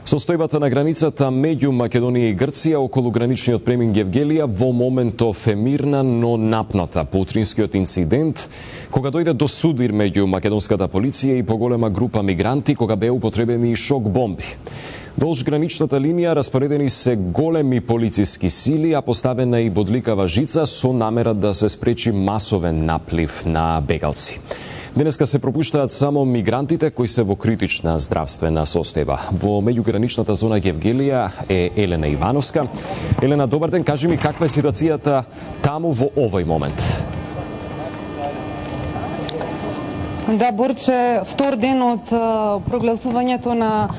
Состојбата на границата меѓу Македонија и Грција околу граничниот премин Гевгелија во моментов е мирна, но напната по утринскиот инцидент, кога дојде до судир меѓу македонската полиција и поголема група мигранти, кога беа употребени шок бомби. Долж граничната линија распоредени се големи полициски сили, а поставена и бодликава жица со намера да се спречи масовен наплив на бегалци. Денеска се пропуштаат само мигрантите кои се во критична здравствена состојба. Во меѓуграничната зона Гевгелија е Елена Ивановска. Елена, добар ден, кажи ми каква е ситуацијата таму во овој момент? Да, Борче, втор ден од прогласувањето на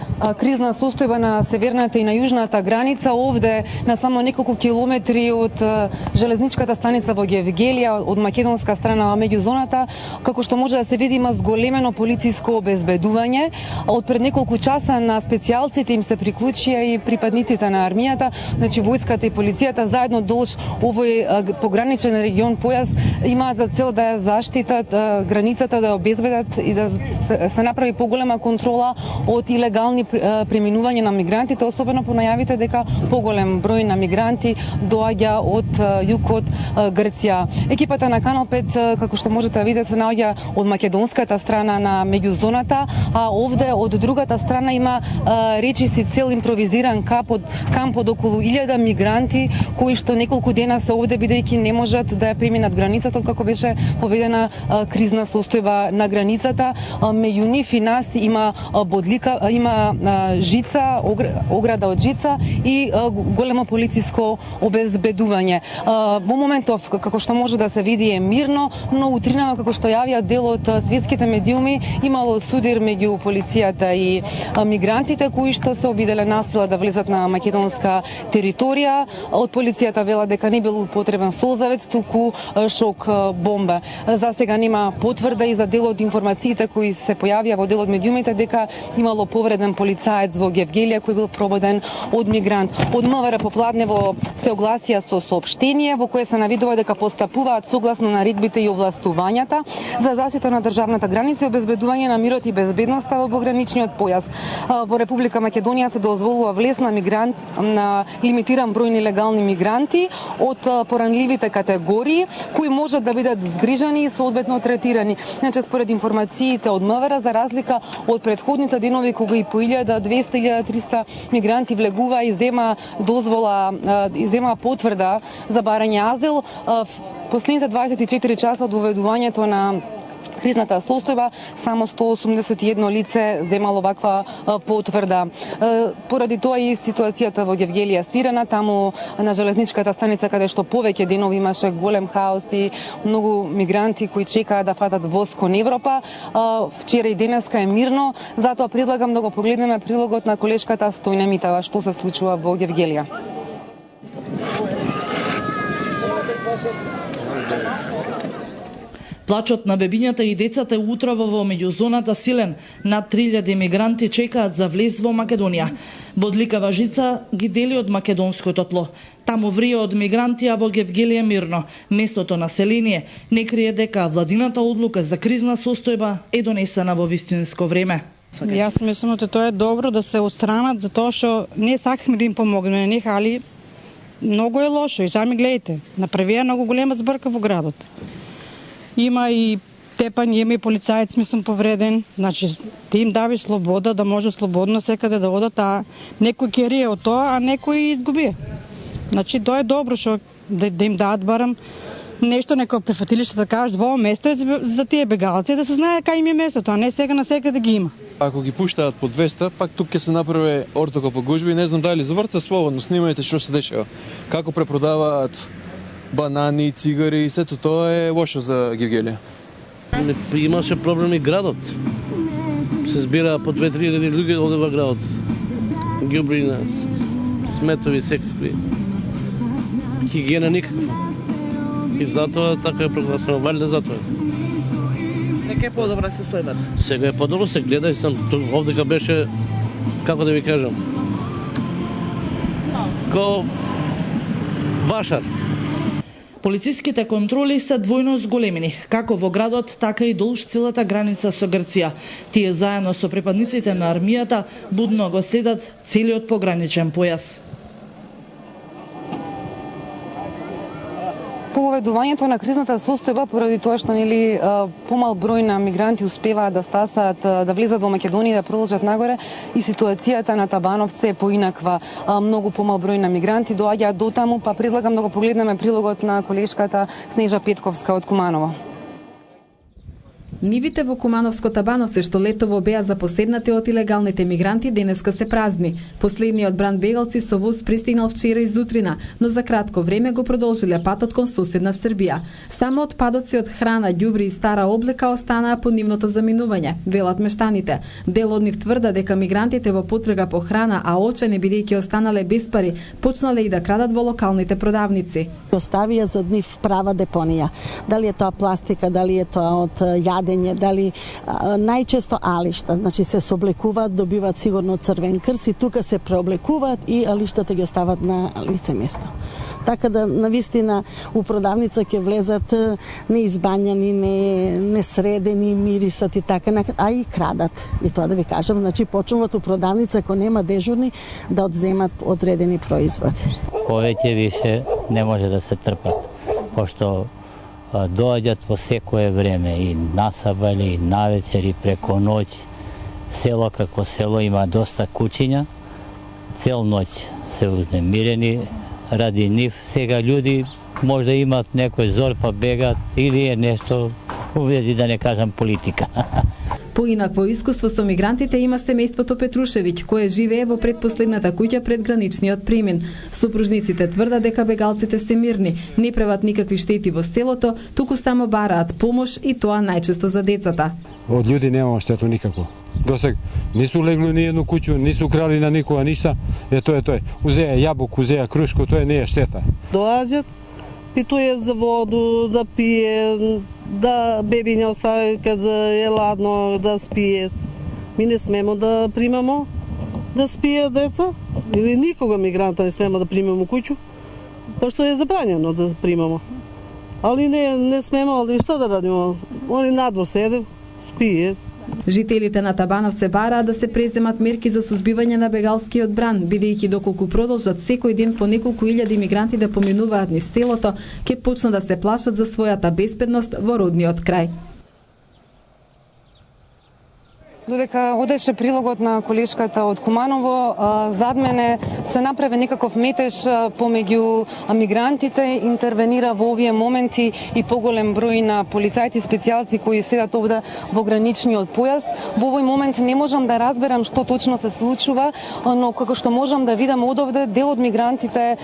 кризна состојба на северната и на јужната граница, овде на само неколку километри од железничката станица во Гевгелија, од македонска страна меѓу зоната, како што може да се види, има зголемено полициско обезбедување. Од пред неколку часа на специјалците им се приклучија и припадниците на армијата, значи војската и полицијата заедно долж овој пограничен регион појас имаат за цел да ја заштитат границата, да ја обезбедат и да се направи поголема контрола од илегални преминување на мигрантите, особено по најавите дека поголем број на мигранти доаѓа од југот Грција. Екипата на Канал 5, како што можете да видите, се наоѓа од македонската страна на меѓузоната, а овде од другата страна има речиси цел импровизиран камп од околу 1000 мигранти кои што неколку дена се овде бидејќи не можат да ја преминат границата откако беше поведена кризна состојба на границата. Меѓу нив и нас има бодлика, има жица, ограда од жица и големо полициско обезбедување. Во моментов, како што може да се види, е мирно, но утринава, како што јавија дел од светските медиуми, имало судир меѓу полицијата и мигрантите кои што се обиделе насила да влезат на македонска територија. Од полицијата вела дека не бил потребен созавец, туку шок бомба. За сега нема потврда и за дел од информациите кои се појавија во дел од медиумите дека имало повреден полицаец во Гевгелија кој бил прободен од мигрант. Од МВР попладнево се огласија со соопштение во кое се навидува дека постапуваат согласно наредбите и овластувањата за заштита на државната граница и обезбедување на мирот и безбедноста во пограничниот појас. Во Република Македонија се дозволува влез на мигрант на лимитиран број нелегални мигранти од поранливите категории кои можат да бидат згрижани и соодветно третирани. Значи, според информациите од МВР, за разлика од претходните денови кога и по 1200-1300 мигранти влегува и зема дозвола, и зема потврда за барање азил, последните 24 часа од воведувањето на кризната состојба, само 181 лице земало ваква потврда. Поради тоа и ситуацијата во Гевгелија смирена, таму на железничката станица каде што повеќе денови имаше голем хаос и многу мигранти кои чекаат да фатат воз кон Европа. Вчера и денеска е мирно, затоа предлагам да го погледнеме прилогот на колешката Стојна Митава што се случува во Гевгелија. Плачот на бебињата и децата е утрово во меѓузоната силен. Над 3000 мигранти чекаат за влез во Македонија. Бодликава жица ги дели од македонското тло. Таму врие од мигранти, а во Гевгелија мирно. Местото население не крие дека владината одлука за кризна состојба е донесена во вистинско време. Јас мислам дека тоа е добро да се отстранат, затоа што не сакаме да им помогнеме на них, али многу е лошо и сами гледате. Направија многу голема збрка во градот. Има и тепање, има и полицаец, мислам, повреден. Значи, ти им давиш слобода, да може слободно секаде да одат, а некој ќе рие од тоа, а некој изгуби. Значи, тоа е добро што да им дадат барам нешто, некој прифатилиште да кажат, во место е за тие бегалци, да се знае кај им е местото, а не сега на секаде ги има. Ако ги пуштаат по 200, пак тук ќе се направи ортокопа гужби, не знам дали заврта слободно, снимајте што се дешава. Како препродаваат банани, цигари и сето тоа е лошо за Гевгелија. Имаше проблеми градот. Се збира по 2-3 луѓе оде во градот. Ѓубрина, сметови секакви. Хигиена никаква. И затоа така е прогласено, валјда затоа. Нека е подобра состојбата. Сега е подобро, се гледа и сам овдека беше, како да ви кажам, ко вашар. Полициските контроли се двојно зголемени, како во градот, така и долж целата граница со Грција. Тие заедно со припадниците на армијата будно го следат целиот пограничен појас. Поведувањето на кризната состојба поради тоа што помал број на мигранти успеваат да стасаат, да влезат во Македонија, да продолжат нагоре, и ситуацијата на Табановце е поинаква. Многу помал број на мигранти доаѓаат до таму, па предлагам да го погледнеме прилогот на колешката Снежа Петковска од Куманово. Нивите во Кумановско-Табановце што летово беа запоседнати од илегалните мигранти денеска се празни. Последниот бранд бегалци со воз пристигнал вчера изутрина, но за кратко време го продолжиле патот кон соседна Србија. Само отпадоци од храна, ѓубри и стара облека останаа по нивното заминување, велат мештаните. Дел од нив тврда дека мигрантите во потрага по храна, а очени бидејќи останале без пари, почнале и да крадат во локалните продавници. Оставија зад нив права депонија. Дали е тоа пластика, дали е тоа од јадење, дали најчесто алишта, значи се соблекуваат, добиваат сигурно црвен крст и тука се преоблекуваат и алиштата ги остават на лице место. Така да навистина у продавница ќе влезат неизбањани, не средени, мирисат и така, а и крадат. И тоа да ви кажам, значи почнуваат у продавница ако нема дежурни да одземат одредени производи. Повеќе више не може да се трпат, пошто доаѓат во секое време и насабали, и навечер, и преко ноќ. Село како село има доста куќиња, цел ноќ се узнемирени ради нив. Сега луѓе може да имат некој зор па бегат или е нешто увези, да не кажам, политика. Поинакво искуство со мигрантите има семејството Петрушевиќ, кое живее во предпоследната куќа пред граничниот премин. Супружниците тврдат дека бегалците се мирни, не прават никакви штети во селото, туку само бараат помош и тоа најчесто за децата. Од луѓе немamo штету никако. Досег нису легли ни едну куќу, нису крали на никога ништа. Тоа е. Узеја јабук, узеја крушко, тоа не е штета. Доаѓат, питуе за воду, да пие, да беби не остави кога е ладно да спие. Ми не смемо да примамо да спие деца, или никога мигранта не смемо да примамо куќу, пошто е забрањено да примамо. Али не смемо, али што да радимо? Они надвор седе, спие. Жителите на Табановце бараат да се преземат мерки за сузбивање на бегалскиот бран, бидејќи доколку продолжат секој ден по неколку илјади мигранти да поминуваат низ селото, ќе почнат да се плашат за својата безбедност во родниот крај. Додека одеше прилогот на колешката од Куманово, зад мене се направи некаков метеж помеѓу мигрантите, интервенира во овие моменти и поголем број на полицајци специјалци кои седат овде во граничниот појас. Во овој момент не можам да разберам што точно се случува, но како што можам да видам одовде, дел од мигрантите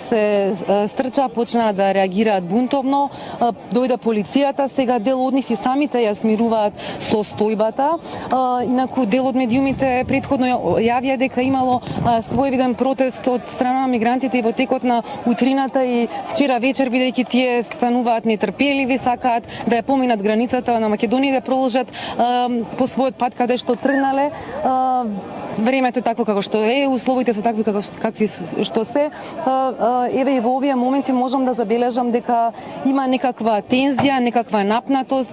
се стрча, почнаа да реагираат бунтовно, дојде полицијата, сега дел од нив и самите ја смируваат состојбата. Инаку дел од медиумите претходно јавија дека имало своевиден протест од страна на мигрантите и во текот на утрината и вчера вечер, бидејќи тие стануваат нетрпеливи, сакаат да ја поминат границата на Македонија и да продолжат по својот пат каде што тргнале. Времето е такво како што е, условите се такви какви што се. Еве и во овие моменти можам да забележам дека има некаква тензија, некаква напнатост.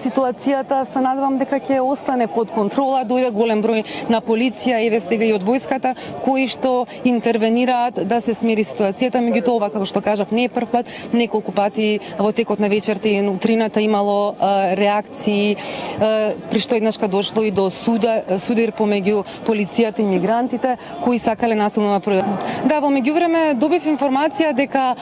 Ситуацијата се надевам дека ќе остане под контрола, дојде голем број на полиција, еве сега и од војската, кои што интервенираат да се смири ситуацијата. Меѓутоа, ова како што кажав, не е прв пат, неколку пати во текот на вечерта и утрината имало реакции, при што еднашка дошло и до судир помеѓу полицијата и мигрантите кои сакале насилно да продадат. Да, во меѓувреме добив информација дека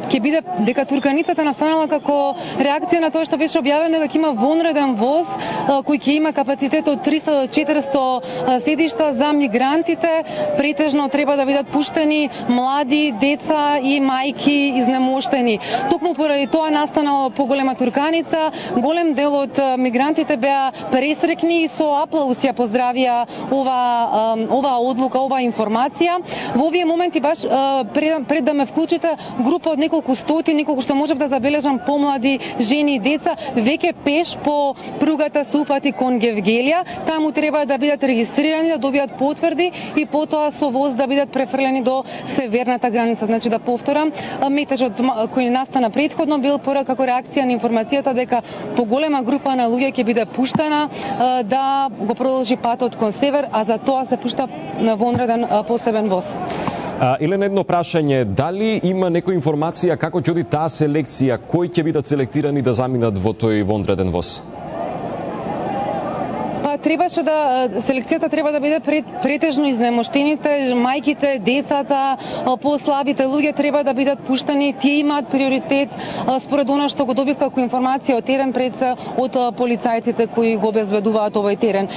ќе биде дека турканицата настанала како реакција на тоа што беше објавено дека има вонреден воз кој ќе има капацитет од 300 до 400 седишта за мигрантите. Претежно треба да бидат пуштени млади, деца и мајки изнемоштени. Токму поради тоа настанала поголема турканица. Голем дел од мигрантите беа пресрекни и со аплауз ја поздравија оваа одлука, оваа информација. Во овие моменти баш пред да ме вклучите, група од неколку стотини, колку што можев да забележам, помлади жени и деца веќе пеш по пругата се упати кон Гевгелија. Таму треба да бидат регистрирани, да добијат потврди и потоа со воз да бидат префрлени до северната граница. Значи да повторам, метежот кој настана претходно бил како реакција на информацијата дека поголема група на луѓе ќе биде пуштена да го продолжи патот кон север, а за тоа се пушта на вонреден посебен воз. Елена, едно прашање, дали има некоја информација како ќе оди таа селекција, кои ќе бидат селектирани да заминат во тој вонреден воз? Требаше селекцијата треба да биде претежно изнемоштените, мајките, децата, послабите луѓе треба да бидат пуштени, тие имаат приоритет според она што го добив како информација од терен пред се од полицајците кои го обезбедуваат овој терен.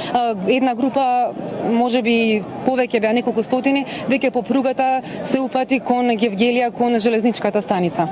Една група, можеби повеќе беа неколку стотини, веќе по пругата се упати кон Гевгелија, кон железничката станица.